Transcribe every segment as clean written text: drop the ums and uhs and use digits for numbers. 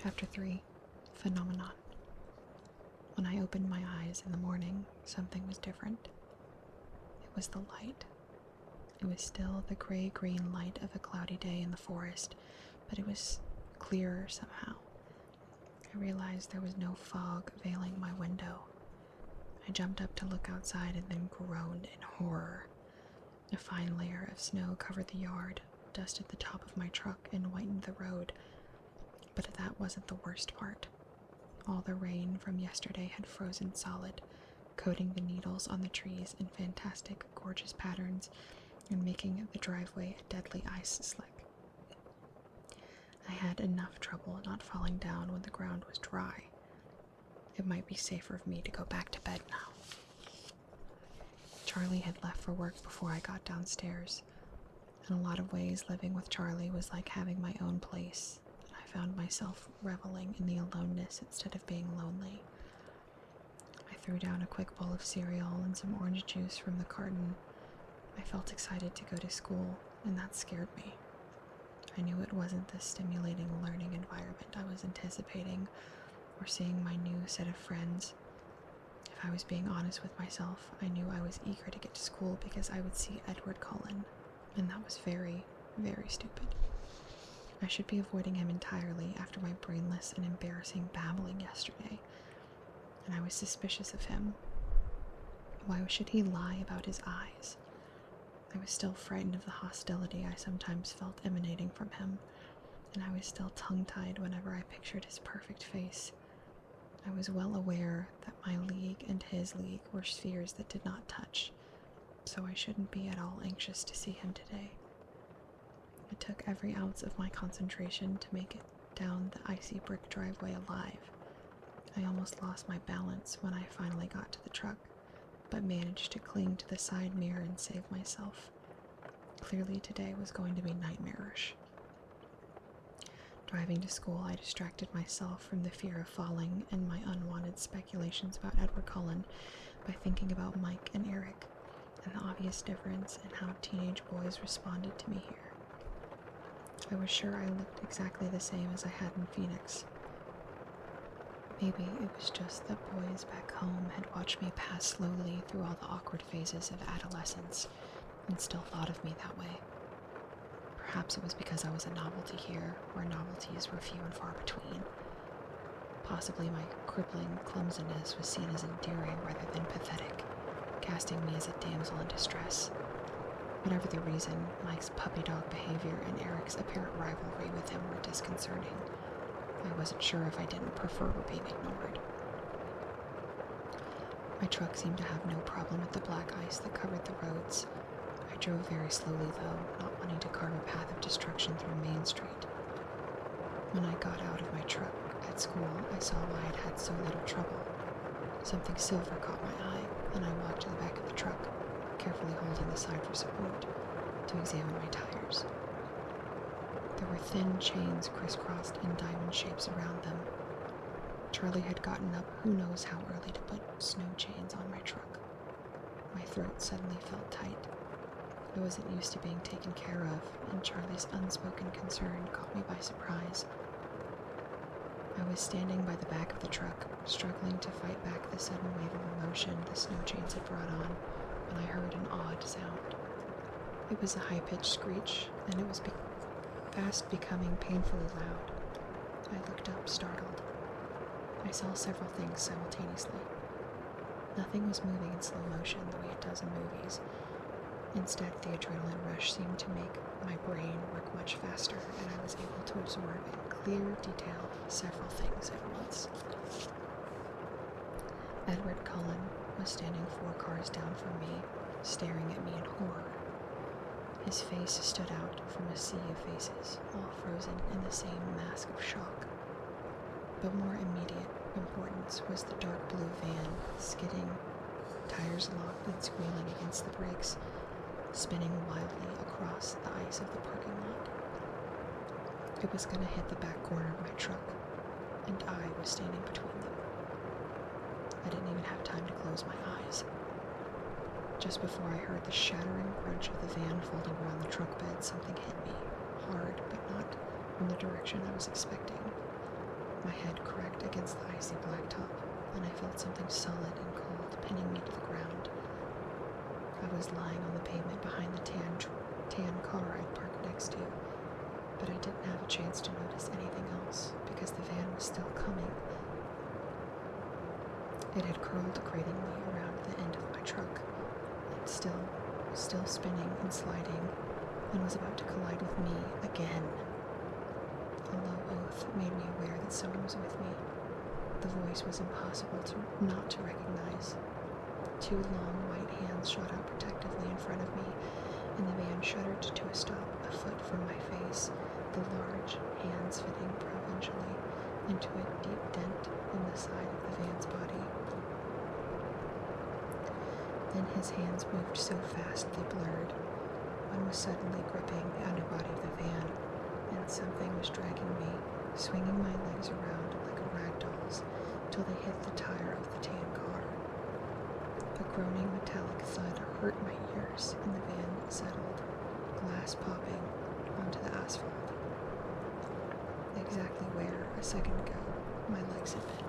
Chapter 3. Phenomenon. When I opened my eyes in the morning, something was different. It was the light. It was still the gray-green light of a cloudy day in the forest, but it was clearer somehow. I realized there was no fog veiling my window. I jumped up to look outside and then groaned in horror. A fine layer of snow covered the yard, dusted the top of my truck, and whitened the road. But that wasn't the worst part. All the rain from yesterday had frozen solid, coating the needles on the trees in fantastic, gorgeous patterns and making the driveway a deadly ice slick. I had enough trouble not falling down when the ground was dry. It might be safer for me to go back to bed now. Charlie had left for work before I got downstairs. In a lot of ways, living with Charlie was like having my own place. I found myself reveling in the aloneness instead of being lonely. I threw down a quick bowl of cereal and some orange juice from the carton. I felt excited to go to school, and that scared me. I knew it wasn't the stimulating learning environment I was anticipating, or seeing my new set of friends. If I was being honest with myself, I knew I was eager to get to school because I would see Edward Cullen, and that was very, very stupid. I should be avoiding him entirely after my brainless and embarrassing babbling yesterday, and I was suspicious of him. Why should he lie about his eyes? I was still frightened of the hostility I sometimes felt emanating from him, and I was still tongue-tied whenever I pictured his perfect face. I was well aware that my league and his league were spheres that did not touch, so I shouldn't be at all anxious to see him today. It took every ounce of my concentration to make it down the icy brick driveway alive. I almost lost my balance when I finally got to the truck, but managed to cling to the side mirror and save myself. Clearly today was going to be nightmarish. Driving to school, I distracted myself from the fear of falling and my unwanted speculations about Edward Cullen by thinking about Mike and Eric, and the obvious difference in how teenage boys responded to me here. I was sure I looked exactly the same as I had in Phoenix. Maybe it was just that boys back home had watched me pass slowly through all the awkward phases of adolescence and still thought of me that way. Perhaps it was because I was a novelty here, where novelties were few and far between. Possibly my crippling clumsiness was seen as endearing rather than pathetic, casting me as a damsel in distress. Whatever the reason, Mike's puppy dog behavior and Eric's apparent rivalry with him were disconcerting. I wasn't sure if I didn't prefer being ignored. My truck seemed to have no problem with the black ice that covered the roads. I drove very slowly though, not wanting to carve a path of destruction through Main Street. When I got out of my truck at school, I saw why I'd had so little trouble. Something silver caught my eye, and I walked to the back of the truck, carefully holding the side for support, to examine my tires. There were thin chains crisscrossed in diamond shapes around them. Charlie had gotten up who knows how early to put snow chains on my truck. My throat suddenly felt tight. I wasn't used to being taken care of, and Charlie's unspoken concern caught me by surprise. I was standing by the back of the truck, struggling to fight back the sudden wave of emotion the snow chains had brought on, when I heard an odd sound. It was a high-pitched screech, and it was fast becoming painfully loud. I looked up, startled. I saw several things simultaneously. Nothing was moving in slow motion the way it does in movies. Instead, the adrenaline rush seemed to make my brain work much faster, and I was able to absorb in clear detail several things at once. Edward Cullen was standing 4 cars down from me, staring at me in horror. His face stood out from a sea of faces, all frozen in the same mask of shock. But more immediate importance was the dark blue van, skidding, tires locked and squealing against the brakes, spinning wildly across the ice of the parking lot. It was going to hit the back corner of my truck, and I was standing between them. I didn't even have time to close my eyes. Just before I heard the shattering crunch of the van folding around the truck bed, something hit me, hard but not from the direction I was expecting. My head cracked against the icy blacktop, and I felt something solid and cold pinning me to the ground. I was lying on the pavement behind the tan car I'd parked next to, but I didn't have a chance to notice anything else because the van was still coming. It had curled gratingly around the end of my truck, and still spinning and sliding, and was about to collide with me again. A low oath made me aware that someone was with me. The voice was impossible not to recognize. 2 long white hands shot out protectively in front of me, and the van shuddered to a stop a foot from my face, the large hands fitting provincially into a deep dent in the side of the van's body. Then his hands moved so fast they blurred. One was suddenly gripping the underbody of the van, and something was dragging me, swinging my legs around like a rag doll's till they hit the tire of the tan car. A groaning metallic thud hurt my ears, and the van settled, glass popping, onto the asphalt. Exactly where, a second ago, my legs had been.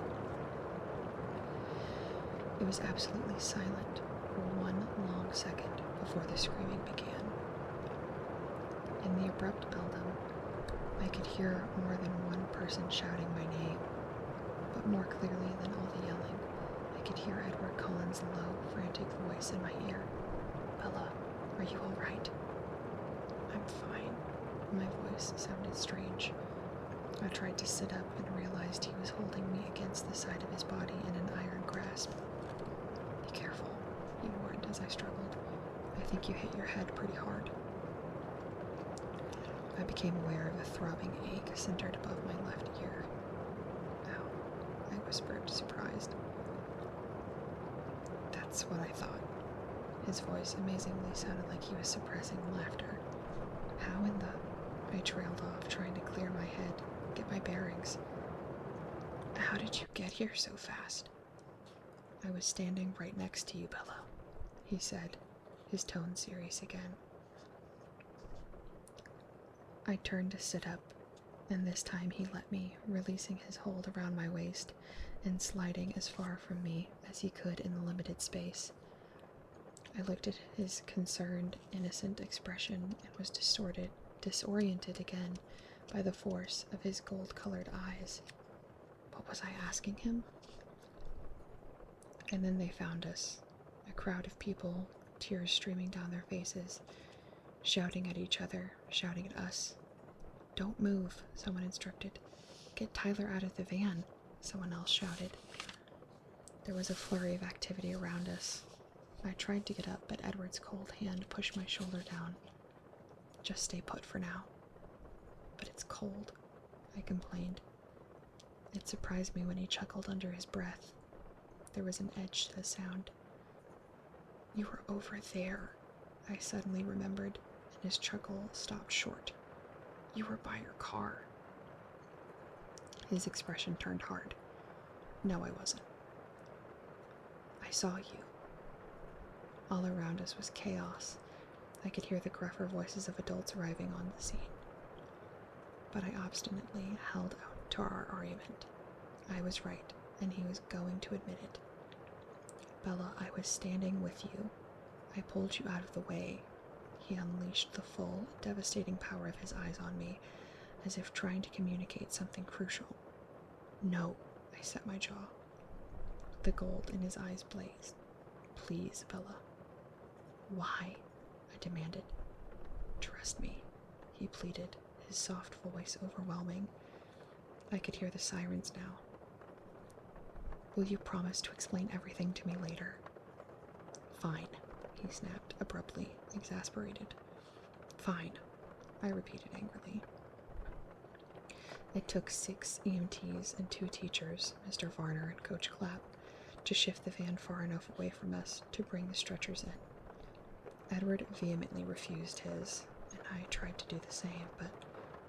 It was absolutely silent for 1 long second before the screaming began. In the abrupt build-up, I could hear more than one person shouting my name, but more clearly than all the yelling, I could hear Edward Cullen's low, frantic voice in my ear. "Bella, are you all right?" "I'm fine." My voice sounded strange. I tried to sit up and realized he was holding me against the side of his body in an iron grasp. "Be careful," he warned as I struggled. "I think you hit your head pretty hard." I became aware of a throbbing ache centered above my left ear. "Ow," I whispered, surprised. "That's what I thought." His voice amazingly sounded like he was suppressing laughter. "How in the—" I trailed off, trying to clear my head, get my bearings. "How did you get here so fast?" "I was standing right next to you, Bella," he said, his tone serious again. I turned to sit up, and this time he let me, releasing his hold around my waist and sliding as far from me as he could in the limited space. I looked at his concerned, innocent expression and was disoriented again by the force of his gold-colored eyes. What was I asking him? And then they found us, a crowd of people, tears streaming down their faces, shouting at each other, shouting at us. "Don't move," someone instructed. "Get Tyler out of the van," someone else shouted. There was a flurry of activity around us. I tried to get up, but Edward's cold hand pushed my shoulder down. "Just stay put for now." "But it's cold," I complained. It surprised me when he chuckled under his breath. There was an edge to the sound. "You were over there," I suddenly remembered, and his chuckle stopped short. "You were by your car." His expression turned hard. "No, I wasn't." "I saw you." All around us was chaos. I could hear the gruffer voices of adults arriving on the scene. But I obstinately held out to our argument. I was right, and he was going to admit it. "Bella, I was standing with you. I pulled you out of the way." He unleashed the full, devastating power of his eyes on me, as if trying to communicate something crucial. "No," I set my jaw. The gold in his eyes blazed. "Please, Bella." "Why?" I demanded. "Trust me," he pleaded, his soft voice overwhelming. I could hear the sirens now. "Will you promise to explain everything to me later?" "Fine," he snapped, abruptly, exasperated. "Fine," I repeated angrily. It took 6 EMTs and 2 teachers, Mr. Varner and Coach Clapp, to shift the van far enough away from us to bring the stretchers in. Edward vehemently refused his, and I tried to do the same, but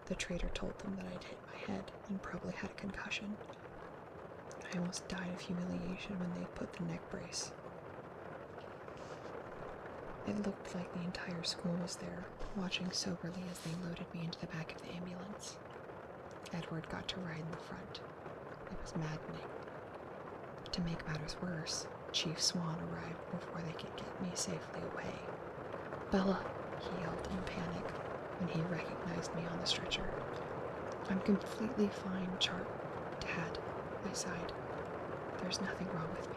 the traitor told them that I'd hit my head and probably had a concussion. I almost died of humiliation when they put the neck brace. It looked like the entire school was there, watching soberly as they loaded me into the back of the ambulance. Edward got to ride in the front. was maddening. To make matters worse, Chief Swan arrived before they could get me safely away. "Bella," he yelled in panic when he recognized me on the stretcher. "I'm completely fine, Dad," I sighed. "There's nothing wrong with me."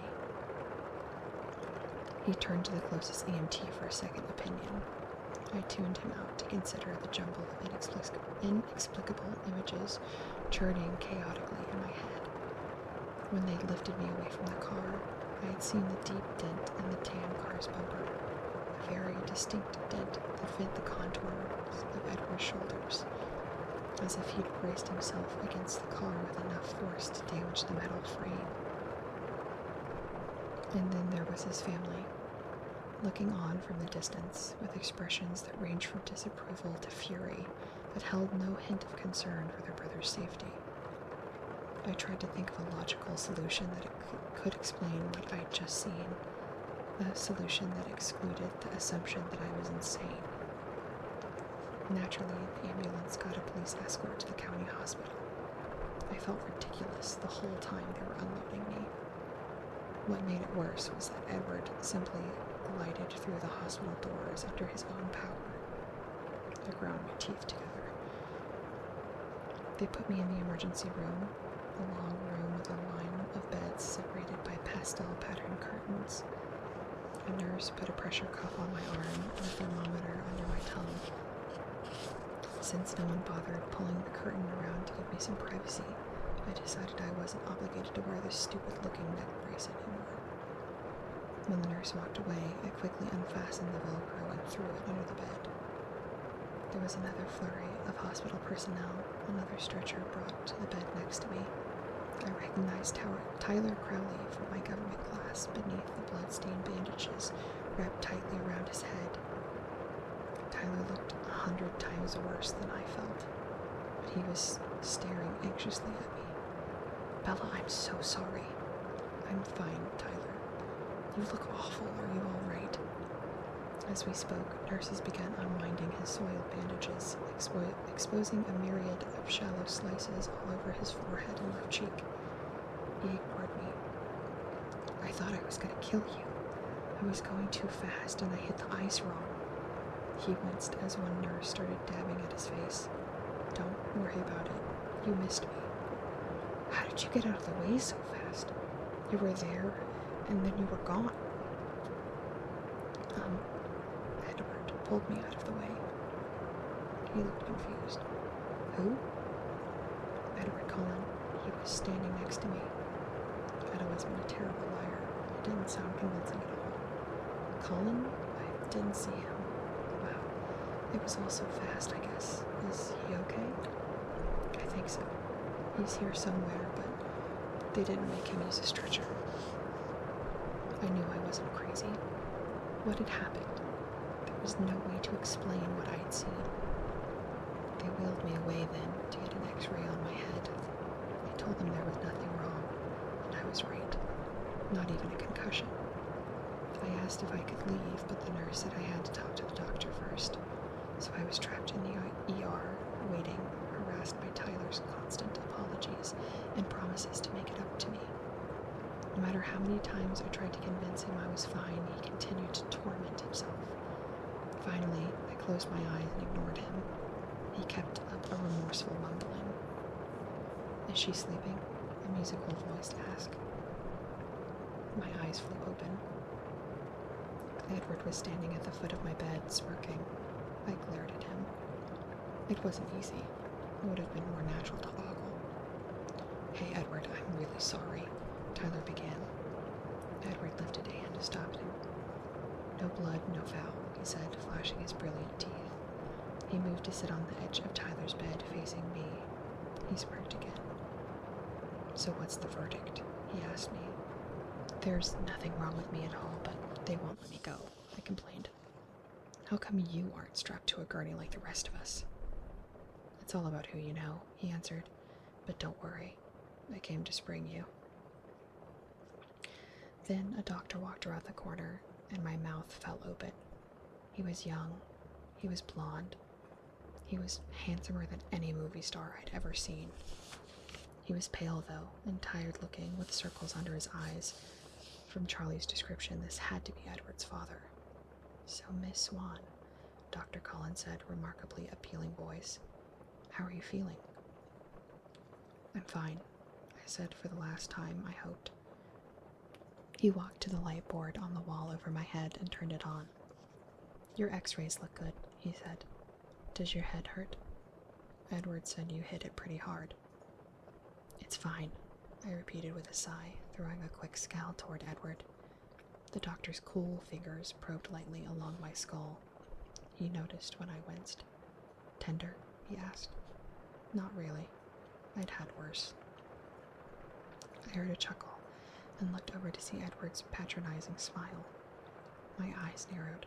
He turned to the closest EMT for a second opinion. I tuned him out to consider the jumble of inexplicable images churning chaotically in my head. When they lifted me away from the car, I had seen the deep dent in the tan car's bumper, a very distinct dent that fit the contours of Edward's shoulders, as if he'd braced himself against the car with enough force to damage the metal frame. And then there was his family, looking on from the distance with expressions that ranged from disapproval to fury, but held no hint of concern for their brother's safety. I tried to think of a logical solution that could explain what I'd just seen, a solution that excluded the assumption that I was insane. Naturally, the ambulance got a police escort to the county hospital. I felt ridiculous the whole time they were unloading me. What made it worse was that Edward simply glided through the hospital doors under his own power. I ground my teeth together. They put me in the emergency room, a long room with a line of beds separated by pastel-patterned curtains. A nurse put a pressure cuff on my arm and a thermometer under my tongue. Since no one bothered pulling the curtain around to give me some privacy, I decided I wasn't obligated to wear this stupid-looking neck brace anymore. When the nurse walked away, I quickly unfastened the Velcro and threw it under the bed. There was another flurry of hospital personnel, another stretcher brought to the bed next to me. I recognized Tyler Crowley from my government class beneath the blood-stained bandages wrapped tightly around his head. Tyler looked 100 times worse than I felt, but he was staring anxiously at me. "Bella, I'm so sorry." "I'm fine, Tyler." "You look awful. Are you all right?" As we spoke, nurses began unwinding his soiled bandages, exposing a myriad of shallow slices all over his forehead and left cheek. He ignored me. "I thought I was going to kill you. I was going too fast and I hit the ice wrong." He winced as one nurse started dabbing at his face. "Don't worry about it. You missed me." "How did you get out of the way so fast? You were there, and then you were gone." Edward pulled me out of the way. He looked confused. "Who?" "Edward Cullen. He was standing next to me." I'd always been a terrible liar. It didn't sound convincing at all. "Cullen? I didn't see him. Wow. It was all so fast, I guess. Is he okay?" "I think so. He's here somewhere, but they didn't make him use a stretcher." I knew I wasn't crazy. What had happened? There was no way to explain what I had seen. They wheeled me away then to get an x-ray on my head. I told them there was nothing wrong, and I was right. Not even a concussion. I asked if I could leave, but the nurse said I had to talk to the doctor first. So I was trapped in the ER, waiting, harassed by Tyler's constant apologies and promises to make it up to me. No matter how many times I tried to convince him I was fine, he continued to torment himself. Finally, I closed my eyes and ignored him. He kept up a remorseful mumbling. "Is she sleeping?" a musical voice asked. My eyes flew open. Edward was standing at the foot of my bed, smirking. I glared at him. It wasn't easy. It would have been more natural to ogle. "Hey, Edward, I'm really sorry," Tyler began. Edward lifted a hand to stop him. "No blood, no foul," he said, flashing his brilliant teeth. He moved to sit on the edge of Tyler's bed, facing me. He smirked again. "So what's the verdict?" he asked me. "There's nothing wrong with me at all, but they won't let me go," I complained. "How come you aren't strapped to a gurney like the rest of us?" "It's all about who you know," he answered. "But don't worry. I came to spring you." Then a doctor walked around the corner, and my mouth fell open. He was young. He was blonde. He was handsomer than any movie star I'd ever seen. He was pale, though, and tired-looking, with circles under his eyes. From Charlie's description, this had to be Edward's father. "So, Miss Swan," Dr. Cullen said, remarkably appealing voice, "how are you feeling?" "I'm fine," I said for the last time, I hoped. He walked to the light board on the wall over my head and turned it on. "Your x-rays look good," he said. "Does your head hurt?" "Edward said you hit it pretty hard." "It's fine," I repeated with a sigh, throwing a quick scowl toward Edward. The doctor's cool fingers probed lightly along my skull. He noticed when I winced. "Tender?" he asked. "Not really. I'd had worse." I heard a chuckle and looked over to see Edward's patronizing smile. My eyes narrowed.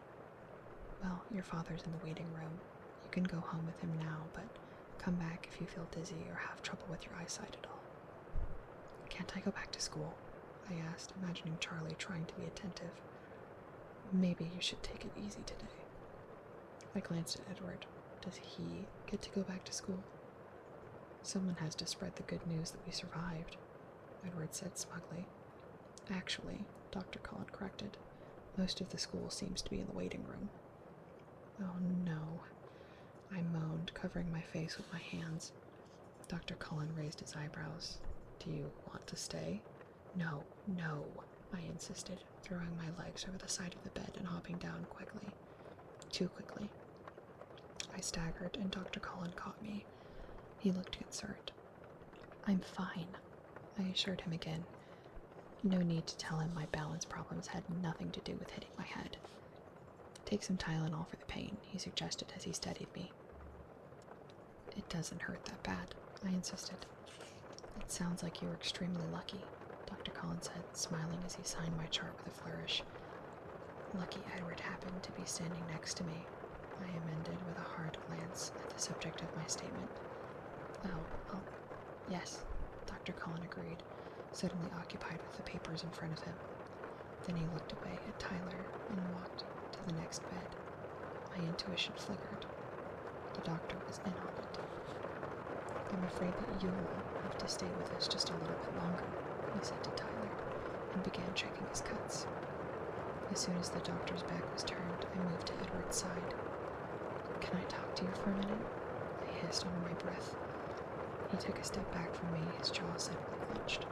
"Well, your father's in the waiting room. You can go home with him now, but come back if you feel dizzy or have trouble with your eyesight at all." "Can't I go back to school?" I asked, imagining Charlie trying to be attentive. "Maybe you should take it easy today." I glanced at Edward. Does he get to go back to school? "Someone has to spread the good news that we survived," Edward said smugly. "Actually," Dr. Cullen corrected, "most of the school seems to be in the waiting room." "Oh no," I moaned, covering my face with my hands. Dr. Cullen raised his eyebrows. "Do you want to stay?" No, I insisted, throwing my legs over the side of the bed and hopping down quickly. Too quickly. I staggered, and Dr. Cullen caught me. He looked concerned. "I'm fine," I assured him again. No need to tell him my balance problems had nothing to do with hitting my head. "Take some Tylenol for the pain," he suggested as he steadied me. "It doesn't hurt that bad," I insisted. "It sounds like you were extremely lucky," Dr. Cullen said, smiling as he signed my chart with a flourish. "Lucky Edward happened to be standing next to me," I amended with a hard glance at the subject of my statement. Oh, yes," Dr. Cullen agreed, suddenly occupied with the papers in front of him. Then he looked away at Tyler and walked to the next bed. My intuition flickered. The doctor was in on it. "I'm afraid that you'll have to stay with us just a little bit longer," he said to Tyler, and began checking his cuts. As soon as the doctor's back was turned, I moved to Edward's side. "Can I talk to you for a minute?" I hissed under my breath. He took a step back from me, his jaw suddenly clenched.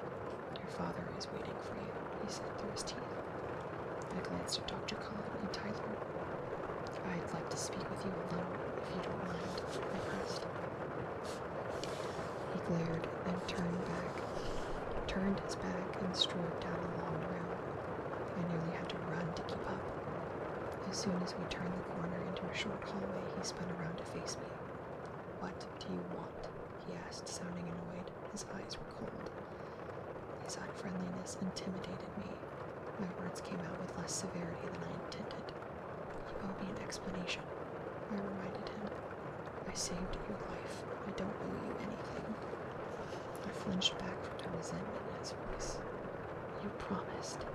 "Your father is waiting for you," he said through his teeth. I glanced at Dr. Cullen and Tyler. "I'd like to speak with you alone, if you don't mind," I pressed. He glared, then turned his back, and strode down the long room. I nearly had to run to keep up. As soon as we turned the corner into a short hallway, he spun around to face me. "What do you want?" he asked, sounding annoyed. His eyes were cold. His unfriendliness intimidated me. My words came out with less severity than I intended. "You owe me an explanation," I reminded him. "I saved your life. I don't owe you anything." I flinched back from the resentment in his voice. "You promised."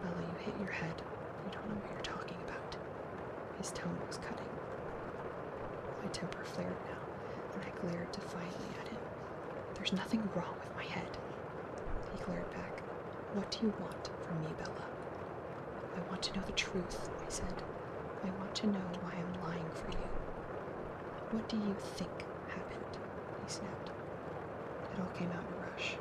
"Bella, you hit your head. You don't know what you're talking about." His tone was cutting. My temper flared now, and I glared defiantly at him. "There's nothing wrong with my head." He glared back. "What do you want from me, Bella?" "I want to know the truth," I said. "I want to know why I'm lying for you." "What do you think happened?" he snapped. It all came out in a rush.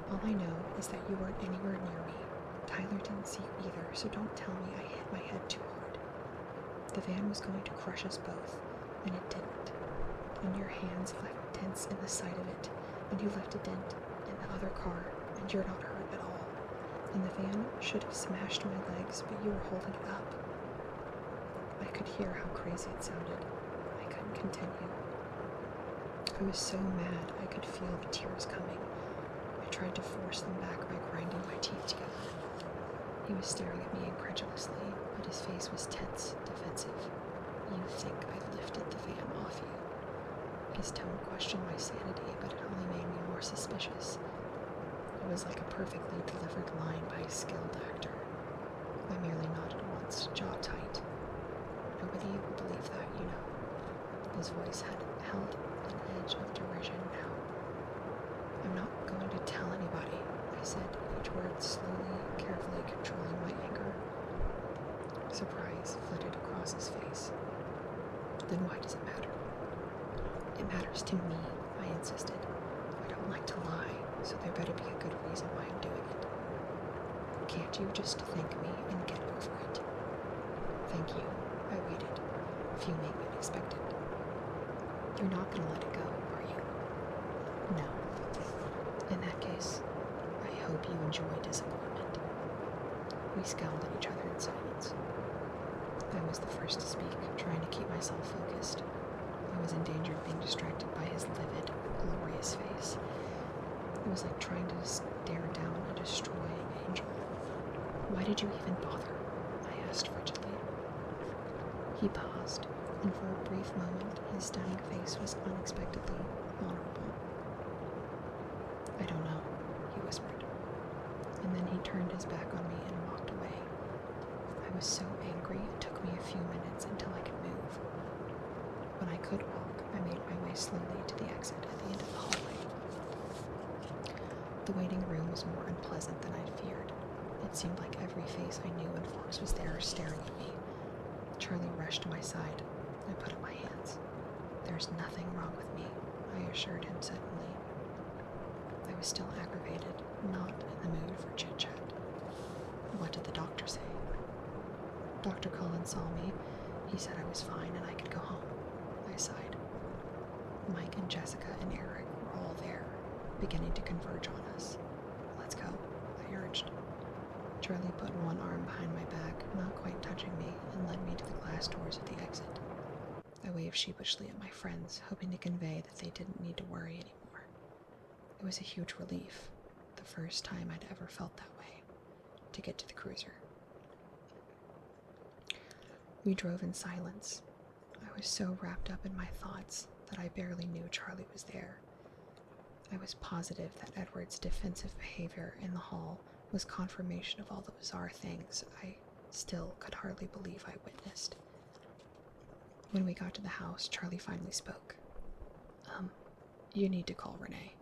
"All I know is that you weren't anywhere near me. Tyler didn't see you either, so don't tell me I hit my head too hard. The van was going to crush us both, and it didn't. And your hands left dents in the side of it, and you left a dent in the other car, and you're not hurt at all. And the van should have smashed my legs, but you were holding it up." I could hear how crazy it sounded. I couldn't continue. I was so mad I could feel the tears coming. I tried to force them back by grinding my teeth together. He was staring at me incredulously, but his face was tense, defensive. "You think I lifted the van off you?" His tone questioned my sanity, but it only made me more suspicious. It was like a perfectly delivered line by a skilled actor. I merely nodded once, jaw tight. "Nobody will believe that, you know." His voice had held an edge of derision now. I'm not going to tell anybody, I said, each word slowly, carefully controlling my anger. Surprise flitted across his face. Then why does it matter? It matters to me, I insisted. I don't like to lie, so there better be a good reason why I'm doing it. Can't you just thank me and get over it? Thank you, I waited, fuming and expectant. You're not going to let it go, are you? No. In that case, I hope you enjoy disappointment. We scowled at each other in silence. I was the first to speak, trying to keep myself focused. I was in danger of being distracted by his livid, glorious face. It was like trying to stare down a destroying angel. Why did you even bother? I asked frigidly. He paused, and for a brief moment his stunning face was unexpectedly vulnerable. I don't know, he whispered, and then he turned his back on me and walked away. I was so angry it took me a few minutes until I could move. When I could walk, I made my way slowly to the exit at the end of the hallway. The waiting room was more unpleasant than I'd feared. It seemed like every face I knew when Fox was there staring at me. Charlie rushed to my side. I put up my hands. There's nothing wrong with me, I assured him suddenly. I was still aggravated, not in the mood for chit-chat. What did the doctor say? Dr. Cullen saw me. He said I was fine and I could go home. I sighed. Mike and Jessica and Eric were all there, beginning to converge on us. Let's go, I urged. Charlie put one arm behind my back, not quite touching me, and led me to the glass doors at the exit. I waved sheepishly at my friends, hoping to convey that they didn't need to worry anymore. It was a huge relief, the first time I'd ever felt that way, to get to the cruiser. We drove in silence. I was so wrapped up in my thoughts that I barely knew Charlie was there. I was positive that Edward's defensive behavior in the hall was confirmation of all the bizarre things I still could hardly believe I witnessed. When we got to the house, Charlie finally spoke. You need to call Renee.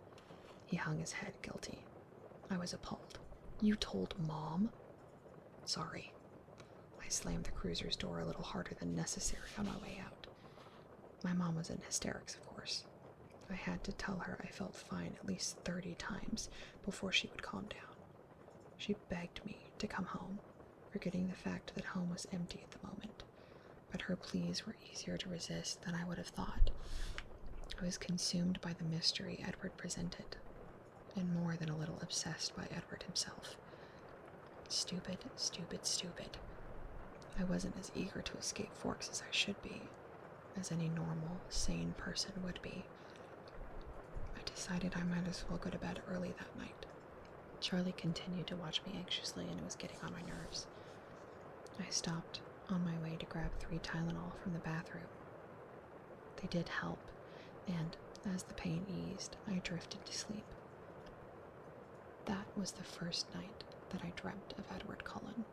He hung his head, guilty. I was appalled. You told Mom? Sorry. I slammed the cruiser's door a little harder than necessary on my way out. My mom was in hysterics, of course. I had to tell her I felt fine at least 30 times before she would calm down. She begged me to come home, forgetting the fact that home was empty at the moment, but her pleas were easier to resist than I would have thought. I was consumed by the mystery Edward presented, and more than a little obsessed by Edward himself. Stupid, stupid, stupid. I wasn't as eager to escape Forks as I should be, as any normal, sane person would be. I decided I might as well go to bed early that night. Charlie continued to watch me anxiously, and it was getting on my nerves. I stopped on my way to grab 3 Tylenol from the bathroom. They did help, and as the pain eased, I drifted to sleep. That was the first night that I dreamt of Edward Cullen.